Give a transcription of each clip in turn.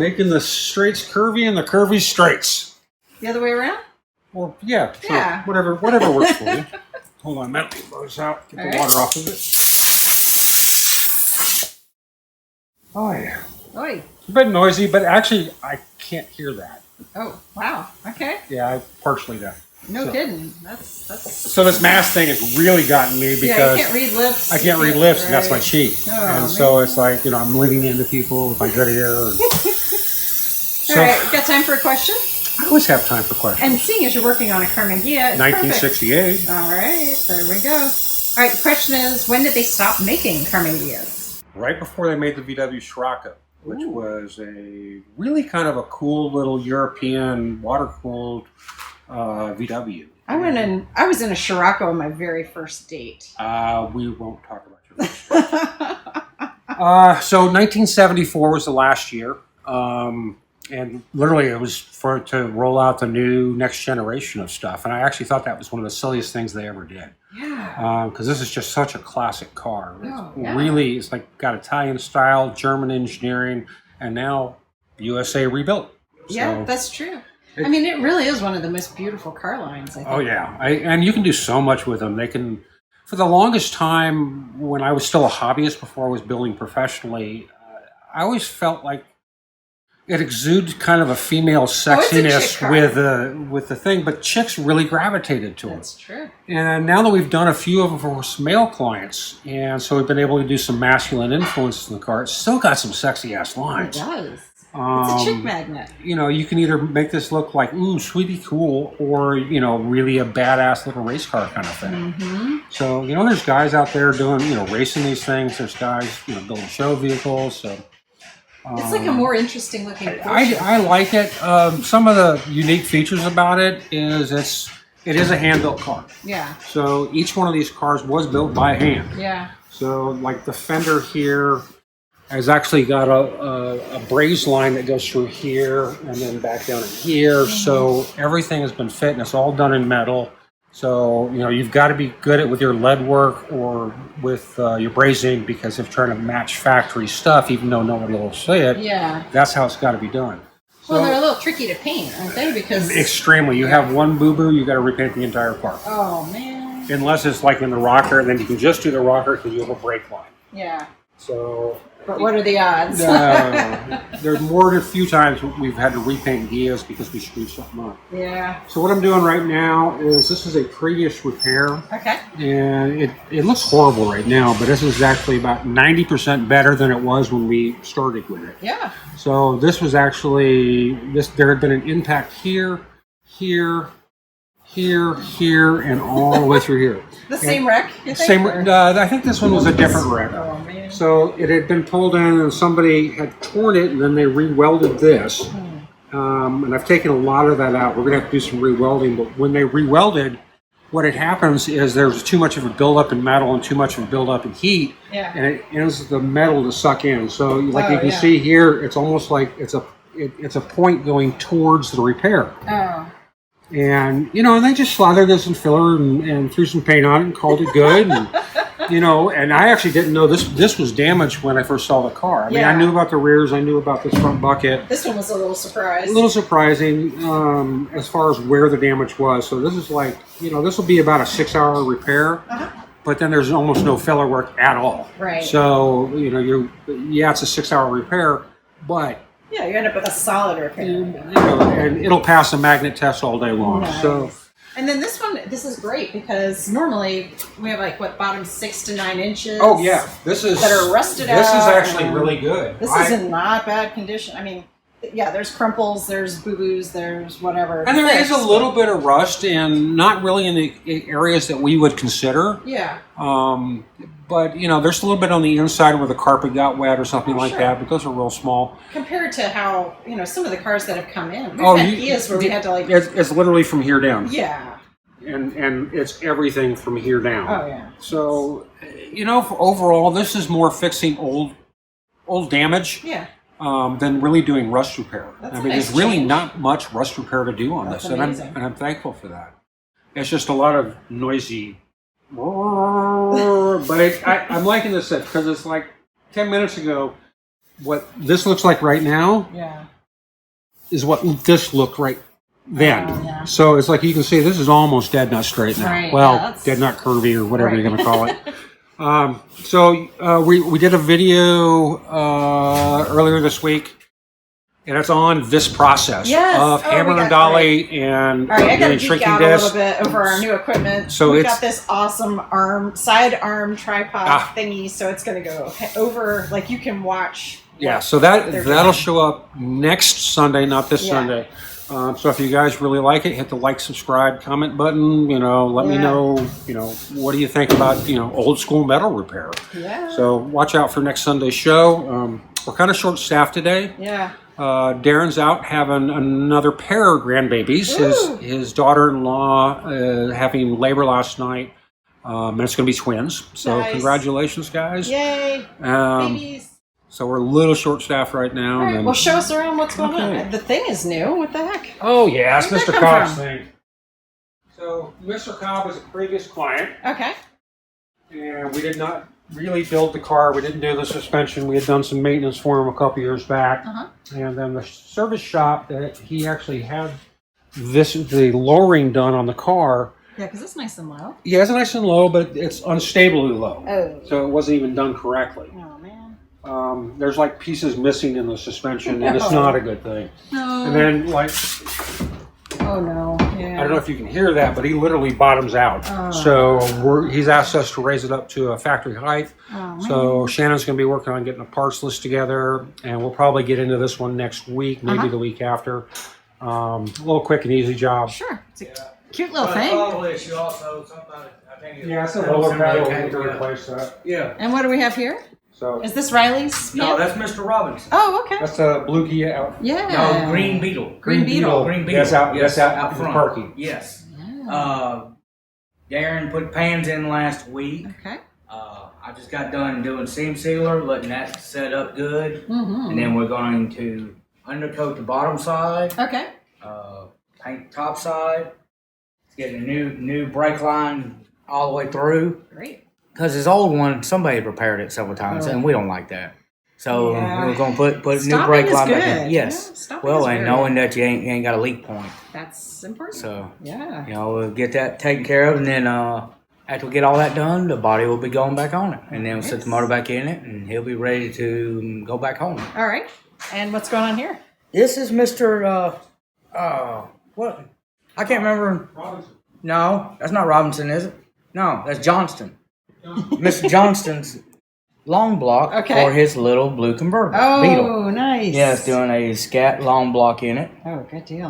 making the straights curvy and the curvy straights. The other way around? Well, yeah, sure. Yeah. Whatever works for you. Hold on, that blows out. Get the water off of it. Oh, yeah. Oi. It's a bit noisy, but actually, I can't hear that. Oh, wow. Okay. Yeah, I partially do. No kidding. That's. So this mask thing has really gotten me because you can't read lips. I can't read lips, and that's my cheat. Oh, and man. so it's like, I'm leaning into people with my good ear. And All right, got time for a question? I always have time for questions. And seeing as you're working on a Karmann Ghia, it's 1968. perfect. All right, there we go. All right, the question is, when did they stop making Karmann Ghias? Right before they made the VW Ragtop, which was a really kind of a cool little European water-cooled VW. I was in a Scirocco on my very first date. We won't talk about your first date. So 1974 was the last year. And literally it was to roll out the new next generation of stuff. And I actually thought that was one of the silliest things they ever did. Yeah. Because this is just such a classic car. Yeah. Really, it's like got Italian style, German engineering, and now USA rebuilt. Yeah, that's true. I mean, it really is one of the most beautiful car lines, I think. Oh, yeah. And you can do so much with them. They can, for the longest time, when I was still a hobbyist before I was building professionally, I always felt like it exudes kind of a female sexiness with the thing, but chicks really gravitated to it. That's true. And now that we've done a few of them for male clients, and so we've been able to do some masculine influences in the car, it's still got some sexy ass lines. It does. It's a chick magnet. You can either make this look like, ooh, sweetie cool, or, really a badass little race car kind of thing. Mm-hmm. So, there's guys out there doing, racing these things. There's guys, building show vehicles. So it's like a more interesting looking Porsche. I like it. Some of the unique features about it is it is a hand-built car. Yeah. So each one of these cars was built by hand. Yeah. So like the fender here has actually got a braze line that goes through here and then back down in here. Mm-hmm. So everything has been fit and it's all done in metal. So, you've got to be good with your lead work or with your brazing, because if trying to match factory stuff, even though nobody will see it, that's how it's got to be done. Well, they're a little tricky to paint, aren't they? Because extremely. You have one boo-boo, you got to repaint the entire car. Oh, man. Unless it's like in the rocker, and then you can just do the rocker because you have a brake line. Yeah. So... But what are the odds? There's more than a few times we've had to repaint Ghias because we screwed something up. Yeah. So what I'm doing right now is this is a previous repair. Okay. And it looks horrible right now, but this is actually about 90% better than it was when we started with it. Yeah. So this was actually, there had been an impact here, here, and all the way through here. The same wreck, you think? Same. I think this one was a different wreck. Oh, man. So it had been pulled in and somebody had torn it and then they re-welded this. And I've taken a lot of that out. We're going to have to do some re-welding. But when they re-welded, what had happens is there's too much of a buildup in metal and too much of a buildup in heat. Yeah. And it ends the metal to suck in. So like you can see here, it's almost like it's a point going towards the repair. Oh. And, and they just slathered this in filler and threw some paint on it and called it good. And, and I actually didn't know this was damaged when I first saw the car. I mean, I knew about the rears. I knew about this front bucket. This one was a little surprised. A little surprising as far as where the damage was. So this is like, this will be about a 6-hour repair. But then there's almost no filler work at all. Right. So, it's a 6-hour repair, but... Yeah, you end up with a solid repair. And it'll pass a magnet test all day long. Nice. So, and then this is great because normally we have bottom 6 to 9 inches. Oh yeah, this is that are rusted out. This is actually really good. This is in not bad condition. I mean, there's crumples, there's boo-boos, there's whatever. And there is a little bit of rust, and not really in the areas that we would consider. Yeah. But, there's a little bit on the inside where the carpet got wet or something like that, but those are real small. Compared to how, some of the cars that have come in. We've had Ghias where we had to It's literally from here down. Yeah. And it's everything from here down. Oh, yeah. So, overall, this is more fixing old damage. Yeah. Than really doing rust repair. There's really not much rust repair to do on this, and I'm thankful for that. It's just a lot of noisy, but I'm liking this set because it's like 10 minutes ago. What this looks like right now, is what this looked right then. Oh, yeah. So it's like you can see this is almost dead nut straight now. Right, Well, yeah, that's- dead nut curvy or whatever Right. you're going to call it. So we did a video earlier this week, and it's on this process Yes. of Oh, hammer we and got- dolly and All right, I got to doing geek shrinking out a disc. little bit over our new equipment. So we it's- got this awesome side arm tripod Ah. thingy, so it's going to go over, like you can watch. Yeah, so they're that'll doing. show up next Sunday, not this Yeah. Sunday. So if you guys really like it, hit the like, subscribe, comment button. Let me Yeah. know. What do you think about old school metal repair? Yeah. So watch out for next Sunday's show. We're kind of short staffed today. Yeah. Darren's out having another pair of grandbabies. Woo! His daughter-in-law having labor last night, and it's going to be twins. So Nice. congratulations, guys. Yay. Babies. So we're a little short-staffed right now. All and right, then- well, show us around what's going Okay. on. The thing is new. What the heck? Oh yeah, it's Where'd Mr. that come Cobb's from? thing. So Mr. Cobb is a previous client, Okay. and we did not really build the car. We didn't do the suspension. We had done some maintenance for him a couple years back, and then the service shop that he actually had the lowering done on the car. Yeah, because it's nice and low. Yeah, it's nice and low, but it's unstably low. Oh. So it wasn't even done correctly. Oh, man. There's like pieces missing in the suspension, and it's No. not a good thing. No. And then like. Oh, no. Yeah. I don't know if you can hear that, but he literally bottoms out. Oh. So he's asked us to raise it up to a factory height. Oh, man. So Shannon's going to be working on getting a parts list together, and we'll probably get into this one next week, maybe the week after. A little quick and easy job. Sure. It's a cute little But thing. auto issue also, somebody, I think Yeah, it's a lower pedal. We need to replace that. Yeah. And what do we have here? So Is this Riley's? No, pin? that's Mr. Robinson. Oh, okay. that's a Blue Ghia out. Yeah. No, Green Beetle. Green Beetle. Green Beetle. That's out. Yes, That's out, in front. parking. Yes. Yeah. Darren put pans in last week. Okay. I just got done doing seam sealer, letting that set up good. Mm-hmm. And then we're going to undercoat the bottom side, Okay. paint the top side, get a new brake line all the way through. Great. Because his old one, somebody repaired it several times, Oh. and we don't like that. So Yeah. we're gonna put a new Stopping brake is line back good. in. Yes. Yeah, stopping Well, is and very knowing that you ain't got a leak point, That's important. so Yeah. we'll get that taken care of, and then after we get all that done, the body will be going back on it, and then we'll set the motor back in it, and he'll be ready to go back home. All right. And what's going on here? This is Mr. What? I can't remember. Robinson. No, that's not Robinson, is it? No, that's Johnston. Mr. Johnston's long block Okay. for his little blue convertible Oh, Beetle. nice. Yeah, it's doing a scat long block in it. Oh, good deal.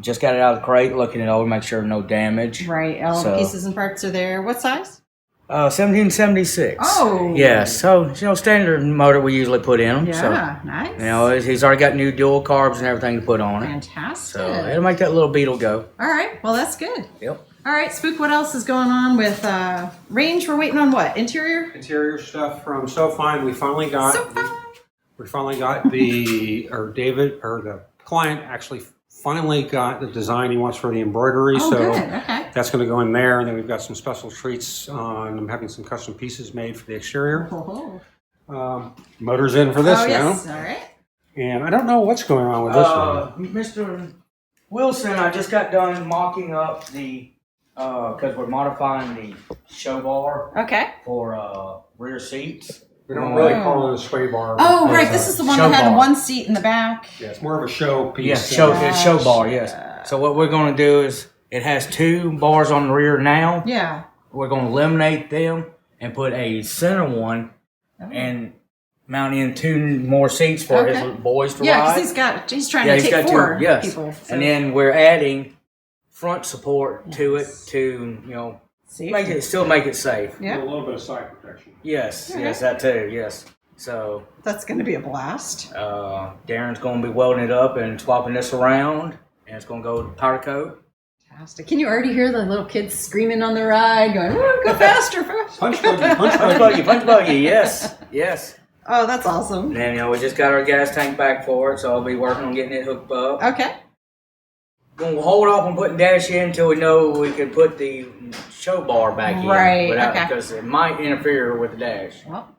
Just got it out of the crate, looking it over, make sure no damage. Right. All the so- pieces and parts are there. What size? 1776. Oh. Yes, so standard motor we usually put in them. Yeah. Nice. So he's already got new dual carbs and everything to put on it. Fantastic. So it'll make that little Beetle go. All right. Well, that's good. Yep. All right, Spook, what else is going on with range? We're waiting on what? Interior? Interior stuff from So Fine. We finally got. So fun. We finally got the client actually finally got the design he wants for the embroidery. Oh, so good. Okay. that's going to go in there. And then we've got some special treats on. I'm having some custom pieces made for the exterior. Oh, Motor's in for this yes. now. All right. And I don't know what's going on with this one. Mr. Wilson, I just got done mocking up the, because we're modifying the show bar Okay. for rear seats. We don't really call it a sway bar. Oh, right. It's This a is the one show that had bar. one seat in the back. Yeah, it's more of a show piece. Yes, than- it's show bar, yes. So what we're going to do is, it has 2 bars on the rear now. Yeah. We're going to eliminate them and put a center one and mount in 2 more seats for his boys to Yeah, ride. because he's trying to take 4 people. So. And then we're adding front support to it to, See? still make it safe. Yeah. A little bit of side protection. Yes, Okay. yes, that too, yes. So, That's going to be a blast. Darren's going to be welding it up and swapping this around, and it's going to go to powder coat. Fantastic. Can you already hear the little kids screaming on the ride, going, "Oh, go faster, faster." Punch buggy, punch Punch buggy. buggy, yes, yes. Oh, that's awesome. And then, we just got our gas tank back for it, so I'll be working on getting it hooked up. Okay. We'll hold off on putting dash in until we know we can put the show bar back in. Right, okay. Because it might interfere with the dash. Well,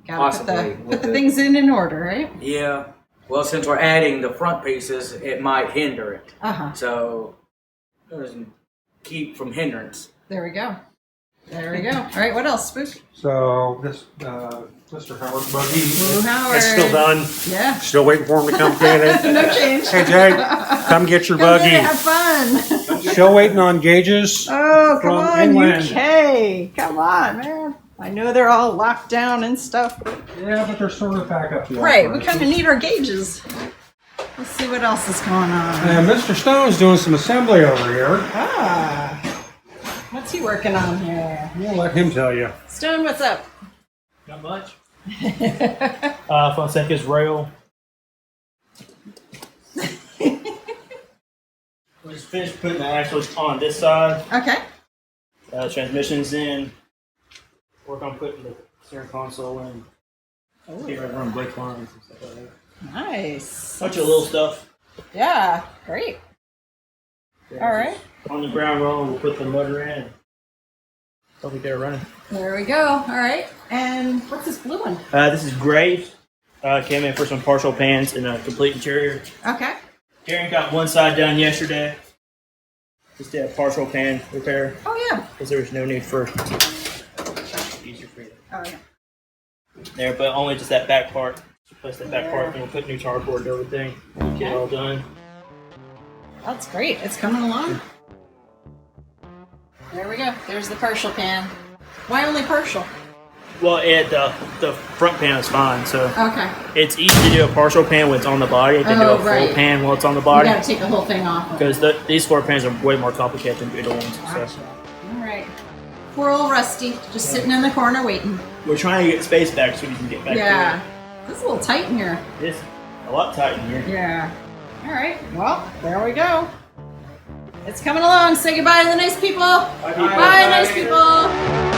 gotta Possibly put with the the- things in order, right? Yeah. Well, since we're adding the front pieces, it might hinder it. Uh-huh. So, keep from hindrance. There we go. There we go. All right, what else, Spook? So this Mr. Howard's buggy, Ooh, Howard. it's still done. Yeah. Still waiting for him to come get it. No change. Hey Jay, come get your Come buggy. get it, have fun. Still waiting on gauges. Oh, come from on, inland. UK. Come on, man. I know they're all locked down and stuff. But... Yeah, but they're sort of back up. Right, we kind of need our gauges. Let's see what else is going on. And Mr. Stone's doing some assembly over here. Ah. What's he working on here? We'll let him tell you. Stone, what's up? Not much. Fonseca's rail. We just finished putting the axles on this side. Okay. Transmission's in. Work on putting the steering console in. Get ready to run brake lines and stuff like that. Nice. Bunch of little stuff. Yeah, great. Yeah, All right. On the ground roll, we'll put the motor in. Hope we get it running. There we go. All right. And what's this blue one? This is gray. Came in for some partial pans and a complete interior. Okay. Karen got one side done yesterday. Just did a partial pan repair Oh, yeah. because there was no need for easier for you Oh, yeah. there, but only just that back part. Replace that back part, and we'll put new tar cord and everything. Get it all done. That's great. It's coming along. There we go. There's the partial pan. Why only partial? Well, the front pan is fine, so Okay. it's easy to do a partial pan when it's on the body than do a full right. pan while it's on the You body. got to take the whole thing off. Because these floor pans are way more complicated than Beetle ones. Gotcha. So All right. Poor old Rusty, just sitting in the corner waiting. we're trying to get space back so we can get back Yeah. This is a little tight in here. to it. It's a lot tight in here. Yeah. All right. Well, there we go. It's coming along. Say goodbye to the nice people. Bye, people. Bye, nice people.